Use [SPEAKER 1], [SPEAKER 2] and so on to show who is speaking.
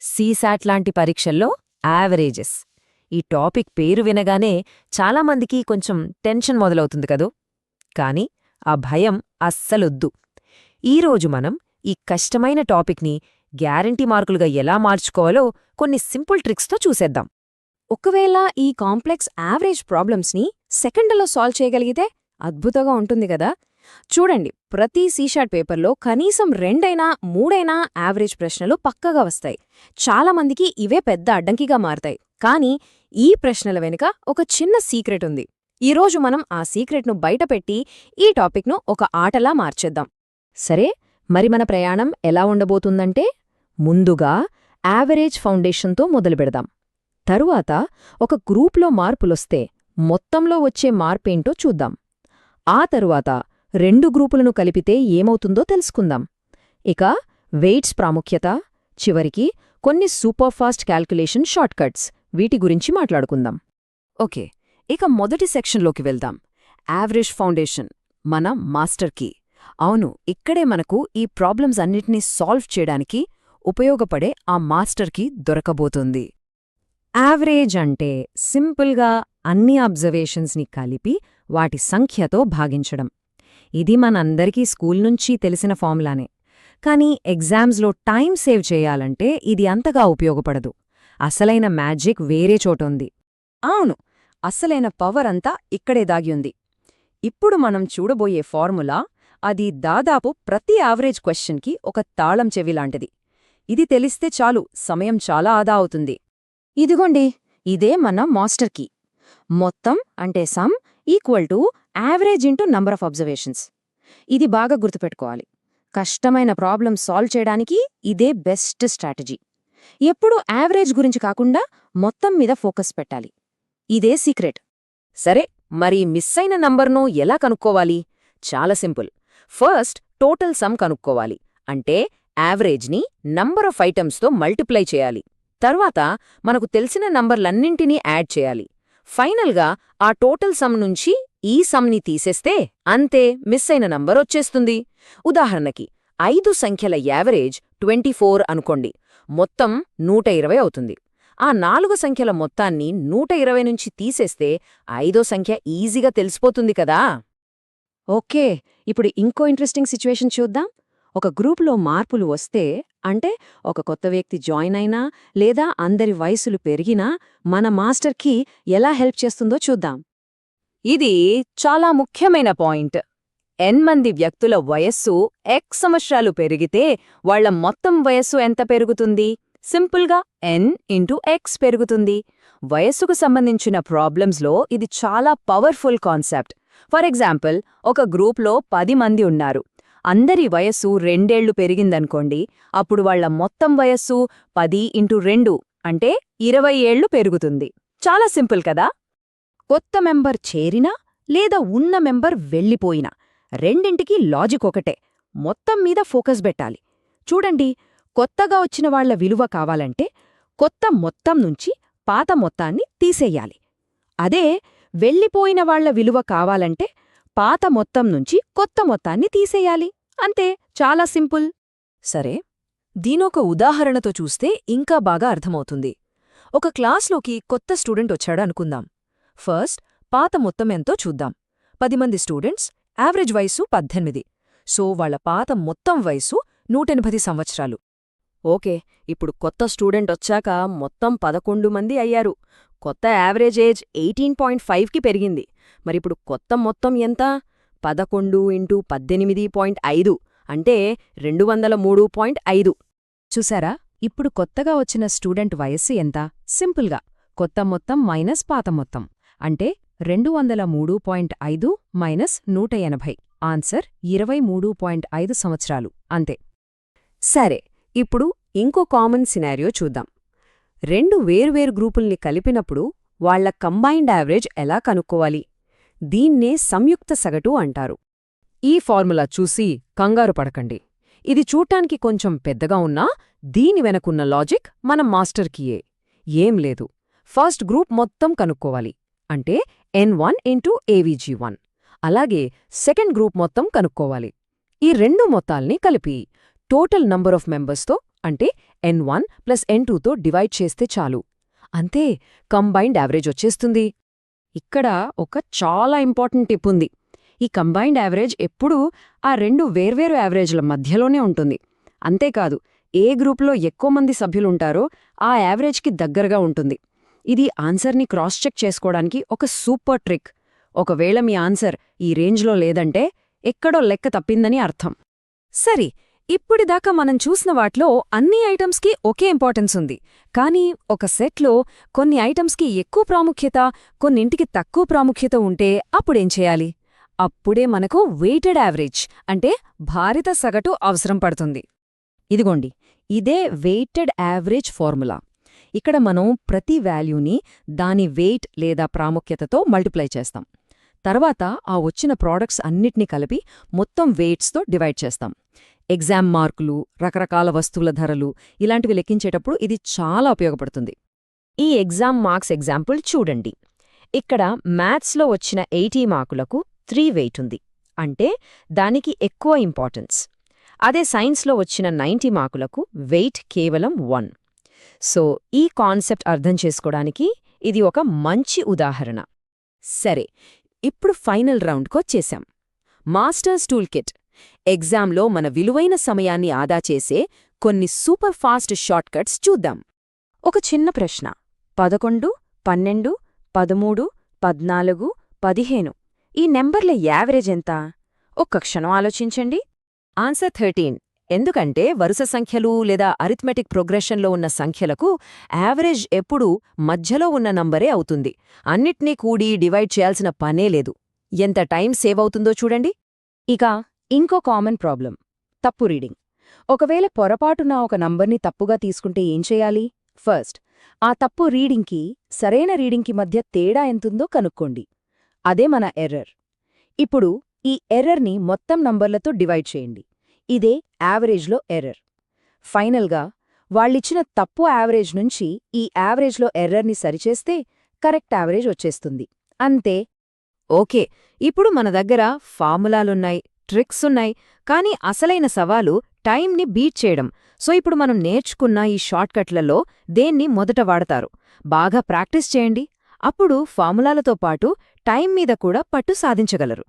[SPEAKER 1] CSAT లాంటి పరీక్షల్లో averages ఈ టాపిక్ పేరు వినగానే చాలామందికి కొంచెం టెన్షన్ మొదలవుతుంది కదూ. కాని ఆ భయం అస్సలొద్దు. ఈరోజు మనం ఈ కష్టమైన టాపిక్ని గ్యారంటీ మార్కులుగా ఎలా మార్చుకోవాలో కొన్ని సింపుల్ ట్రిక్స్తో చూసేద్దాం.
[SPEAKER 2] ఒకవేళ ఈ కాంప్లెక్స్ యావరేజ్ ప్రాబ్లమ్స్ని సెకండ్లలో సాల్వ్ చేయగలిగితే అద్భుతంగా ఉంటుంది కదా. చూడండి, ప్రతి సీషాట్ పేపర్లో కనీసం 2-3 యావరేజ్ ప్రశ్నలు పక్కగా వస్తాయి. చాలామందికి ఇవే పెద్ద అడ్డంకిగా మారతాయి. కానీ ఈ ప్రశ్నల వెనుక ఒక చిన్న సీక్రెట్ ఉంది. ఈరోజు మనం ఆ సీక్రెట్ను బయటపెట్టి ఈ టాపిక్ను ఒక ఆటలా మార్చేద్దాం. సరే, మరి మన ప్రయాణం ఎలా ఉండబోతుందంటే, ముందుగా యావరేజ్ ఫౌండేషన్తో మొదలుపెడదాం. తరువాత ఒక గ్రూప్లో మార్పులొస్తే మొత్తంలో వచ్చే మార్పేంటో చూద్దాం. ఆ తరువాత 2 గ్రూపులను కలిపితే ఏమవుతుందో తెలుసుకుందాం. ఇక వెయిట్స్ ప్రాముఖ్యత, చివరికి కొన్ని సూపర్ఫాస్ట్ క్యాల్కులేషన్ షార్ట్కట్స్, వీటి గురించి మాట్లాడుకుందాం.
[SPEAKER 1] ఓకే, ఇక మొదటి సెక్షన్లోకి వెళ్దాం. యావరేజ్ ఫౌండేషన్, మన మాస్టర్ కీ. అవును, ఇక్కడే మనకు ఈ ప్రాబ్లమ్స్ అన్నిటినీ సాల్వ్ చేయడానికి ఉపయోగపడే ఆ మాస్టర్ కీ దొరకబోతుంది.
[SPEAKER 2] యావరేజ్ అంటే సింపుల్గా అన్ని అబ్జర్వేషన్స్ని కలిపి వాటి సంఖ్యతో భాగించడం. ఇది మనందరికీ స్కూల్ నుంచి తెలిసిన ఫార్ములానే. కానీ ఎగ్జామ్స్లో టైం సేవ్ చేయాలంటే ఇది అంతగా ఉపయోగపడదు. అసలైన మ్యాజిక్ వేరే చోటుంది.
[SPEAKER 1] అవును, అసలైన పవర్ అంతా ఇక్కడే దాగియుంది. ఇప్పుడు మనం చూడబోయే ఫార్ములా, అది దాదాపు ప్రతి యావరేజ్ క్వశ్చన్కి ఒక తాళం చెవిలాంటిది. ఇది తెలిస్తే చాలు, సమయం చాలా ఆదా అవుతుంది.
[SPEAKER 2] ఇదిగోండి, ఇదే మన మాస్టర్ కీ. మొత్తం అంటే sum equal to average into number of observations. ఇది బాగా గుర్తుపెట్టుకోవాలి. కష్టమైన ప్రాబ్లమ్ సాల్వ్ చేయడానికి ఇదే బెస్ట్ స్ట్రాటజీ. ఎప్పుడూ యావరేజ్ గురించి కాకుండా మొత్తం మీద ఫోకస్ పెట్టాలి. ఇదే సీక్రెట్.
[SPEAKER 1] సరే, మరి మిస్ అయిన నంబర్ను ఎలా కనుక్కోవాలి? చాలా సింపుల్. ఫస్ట్ టోటల్ సమ్ కనుక్కోవాలి. అంటే యావరేజ్ని నంబర్ ఆఫ్ ఐటమ్స్తో మల్టిప్లై చేయాలి. తర్వాత మనకు తెలిసిన నంబర్లన్నింటినీ యాడ్ చేయాలి. ఫైనల్గా ఆ టోటల్ సమ్ నుంచి ఈ సమ్ని తీసేస్తే అంతే, మిస్ అయిన నంబర్ వచ్చేస్తుంది. ఉదాహరణకి 5 సంఖ్యల యావరేజ్ 24 అనుకోండి. మొత్తం 120 అవుతుంది. ఆ 4 సంఖ్యల మొత్తాన్ని 120 నుంచి తీసేస్తే 5వ సంఖ్య ఈజీగా తెలిసిపోతుంది కదా.
[SPEAKER 2] ఓకే, ఇప్పుడు ఇంకో ఇంట్రెస్టింగ్ సిచ్యువేషన్ చూద్దాం. ఒక గ్రూపులో మార్పులు వస్తే, అంటే ఒక కొత్త వ్యక్తి జాయిన్ అయినా లేదా అందరి వయసులు పెరిగినా మన మాస్టర్ కీ ఎలా హెల్ప్ చేస్తుందో చూద్దాం.
[SPEAKER 1] ఇది చాలా ముఖ్యమైన పాయింట్. n మంది వ్యక్తుల వయస్సు x సంవత్సరాలు పెరిగితే వాళ్ల మొత్తం వయస్సు ఎంత పెరుగుతుంది? సింపుల్గా n ఇంటూ x పెరుగుతుంది. వయస్సుకు సంబంధించిన ప్రాబ్లమ్స్లో ఇది చాలా పవర్ఫుల్ కాన్సెప్ట్. ఫర్ ఎగ్జాంపుల్, ఒక గ్రూప్లో 10 మంది ఉన్నారు. అందరి వయస్సు 2 ఏళ్లు పెరిగిందనుకోండి. అప్పుడు వాళ్ల మొత్తం వయస్సు 10 ఇంటూ 2 అంటే 20 ఏళ్లు పెరుగుతుంది. చాలా సింపుల్ కదా.
[SPEAKER 2] కొత్త మెంబర్ చేరినా లేదా ఉన్న మెంబర్ వెళ్ళిపోయినా రెండింటికీ లాజిక్ ఒకటే, మొత్తం మీద ఫోకస్ పెట్టాలి. చూడండి, కొత్తగా వచ్చిన వాళ్ల విలువ కావాలంటే కొత్త మొత్తం నుంచి పాత మొత్తాన్ని తీసేయాలి. అదే వెళ్ళిపోయిన వాళ్ల విలువ కావాలంటే పాత మొత్తం నుంచి కొత్త మొత్తాన్ని తీసేయాలి. అంతే, చాలా సింపుల్.
[SPEAKER 1] సరే, దీనొక ఉదాహరణతో చూస్తే ఇంకా బాగా అర్థమవుతుంది. ఒక క్లాస్లోకి కొత్త స్టూడెంట్ వచ్చాడు అనుకుందాం. ఫస్ట్ పాత మొత్తం ఎంతో చూద్దాం. 10 మంది స్టూడెంట్స్, యావరేజ్ వయసు 18. సో వాళ్ల పాత మొత్తం వయసు 180 సంవత్సరాలు. ఓకే, ఇప్పుడు కొత్త స్టూడెంట్ వచ్చాక మొత్తం 11 మంది అయ్యారు. కొత్త యావరేజ్ ఏజ్ 18.5కి పెరిగింది. మరిప్పుడు కొత్త మొత్తం ఎంత? 11 ఇంటూ 18.5 అంటే 203.5.
[SPEAKER 2] చూసారా, ఇప్పుడు కొత్తగా వచ్చిన స్టూడెంట్ వయస్సు ఎంత? సింపుల్గా కొత్త మొత్తం మైనస్ పాత మొత్తం అంటే 203.5 మైనస్ 180. ఆన్సర్ 23.5 సంవత్సరాలు. అంతే.
[SPEAKER 1] సరే, ఇప్పుడు ఇంకో కామన్ సినారియో చూద్దాం. 2 వేర్వేరు గ్రూపుల్ని కలిపినప్పుడు వాళ్ల కంబైన్డ్ యావరేజ్ ఎలా కనుక్కోవాలి? దీన్నే సంయుక్త సగటు అంటారు. ఈ ఫార్ములా చూసి కంగారు పడకండి. ఇది చూడ్డానికి కొంచెం పెద్దగా ఉన్నా దీని వెనకున్న లాజిక్ మన మాస్టర్ కీయే. ఏం లేదు, ఫస్ట్ గ్రూప్ మొత్తం కనుక్కోవాలి. అంటే n1 ఇంటూ avg1. అలాగే సెకండ్ గ్రూప్ మొత్తం కనుక్కోవాలి. ఈ 2 మొత్తాల్ని కలిపి టోటల్ నంబర్ ఆఫ్ మెంబర్స్తో అంటే
[SPEAKER 2] N1 ప్లస్ N2తో డివైడ్ చేస్తే చాలు. అంతే, కంబైన్డ్ యావరేజ్ వచ్చేస్తుంది. ఇక్కడ ఒక చాలా ఇంపార్టెంట్ టిప్ ఉంది. ఈ కంబైన్డ్ యావరేజ్ ఎప్పుడూ ఆ రెండు వేర్వేరు యావరేజ్ల మధ్యలోనే ఉంటుంది. అంతేకాదు, ఏ గ్రూపులో ఎక్కువ మంది సభ్యులుంటారో ఆ యావరేజ్కి దగ్గరగా ఉంటుంది. ఇది ఆన్సర్ని క్రాస్ చెక్ చేసుకోవడానికి ఒక సూపర్ ట్రిక్. ఒకవేళ మీ ఆన్సర్ ఈ రేంజ్లో లేదంటే ఎక్కడో లెక్క తప్పిందని అర్థం. సరే, ఇప్పుడిదాకా మనం చూసిన వాటిలో అన్ని ఐటమ్స్కి ఒకే ఇంపార్టెన్స్ ఉంది. కానీ ఒక సెట్లో కొన్ని ఐటమ్స్కి ఎక్కువ ప్రాముఖ్యత, కొన్నింటికి తక్కువ ప్రాముఖ్యత ఉంటే అప్పుడేం చేయాలి? అప్పుడే మనకు వెయిటెడ్ యావరేజ్ అంటే భారిత సగటు అవసరం పడుతుంది. ఇదిగోండి, ఇదే వెయిటెడ్ యావరేజ్ ఫార్ములా. ఇక్కడ మనం ప్రతి వాల్యూని దాని వెయిట్ లేదా ప్రాముఖ్యతతో మల్టిప్లై చేస్తాం. తర్వాత ఆ వచ్చిన ప్రోడక్ట్స్ అన్నిటినీ కలిపి మొత్తం వెయిట్స్తో డివైడ్ చేస్తాం. ఎగ్జామ్ మార్కులు, రకరకాల వస్తువుల ధరలు ఇలాంటివి లెక్కించేటప్పుడు ఇది చాలా ఉపయోగపడుతుంది.
[SPEAKER 1] ఈ ఎగ్జామ్ మార్క్స్ ఎగ్జాంపుల్ చూడండి. ఇక్కడ మ్యాథ్స్లో వచ్చిన 80 మార్కులకు 3 వెయిట్ ఉంది, అంటే దానికి ఎక్కువ ఇంపార్టెన్స్. అదే సైన్స్లో వచ్చిన 90 మార్కులకు వెయిట్ కేవలం 1. సో ఈ కాన్సెప్ట్ అర్థం చేసుకోవడానికి ఇది ఒక మంచి ఉదాహరణ. సరే, ఇప్పుడు ఫైనల్ రౌండ్కొచ్చేశాం. Masters tool kit. ఎగ్జామ్లో మన విలువైన సమయాన్ని ఆదా చేసే కొన్ని సూపర్ ఫాస్ట్ షార్ట్కట్స్ చూద్దాం.
[SPEAKER 2] ఒక చిన్న ప్రశ్న: 11, 12, 13, 14, 15 ఈ నెంబర్ల యావరేజ్ ఎంత? ఒక్క క్షణం ఆలోచించండి.
[SPEAKER 1] ఆన్సర్ 13. ఎందుకంటే వరుస సంఖ్యలు లేదా అరిథ్మెటిక్ ప్రోగ్రెషన్లో ఉన్న సంఖ్యలకు యావరేజ్ ఎప్పుడూ మధ్యలో ఉన్న నంబరే అవుతుంది. అన్నిట్నీ కూడి డివైడ్ చేయాల్సిన పనే లేదు. ఎంత టైం సేవ్ అవుతుందో చూడండి.
[SPEAKER 2] ఇక ఇంకో కామన్ ప్రాబ్లం, తప్పు రీడింగ్. ఒకవేళ పొరపాటున ఒక నంబర్ని తప్పుగా తీసుకుంటే ఏం చేయాలి? ఫస్ట్, ఆ తప్పు రీడింగ్కి సరైన రీడింగ్కి మధ్య తేడా ఎంతుందో కనుక్కోండి. అదే మన ఎర్రర్. ఇప్పుడు ఈ ఎర్రర్ని మొత్తం నంబర్లతో డివైడ్ చేయండి. ఇదే యావరేజ్లో ఎర్రర్. ఫైనల్గా వాళ్ళిచ్చిన తప్పు యావరేజ్ నుంచి ఈ యావరేజ్లో ఎర్రర్ని సరిచేస్తే కరెక్ట్ యావరేజ్ వచ్చేస్తుంది. అంతే.
[SPEAKER 1] ఓకే, ఇప్పుడు మన దగ్గర ఫార్ములాలున్నాయి, ట్రిక్స్ ఉన్నాయి, కానీ అసలైన సవాలు టైంని బీట్ చేయడం. సో ఇప్పుడు మనం నేర్చుకున్న ఈ షార్ట్కట్లలో దేన్ని మొదట వాడతారు? బాగా ప్రాక్టీస్ చేయండి. అప్పుడు ఫార్ములాలతో పాటు టైం మీద కూడా పట్టు సాధించగలరు.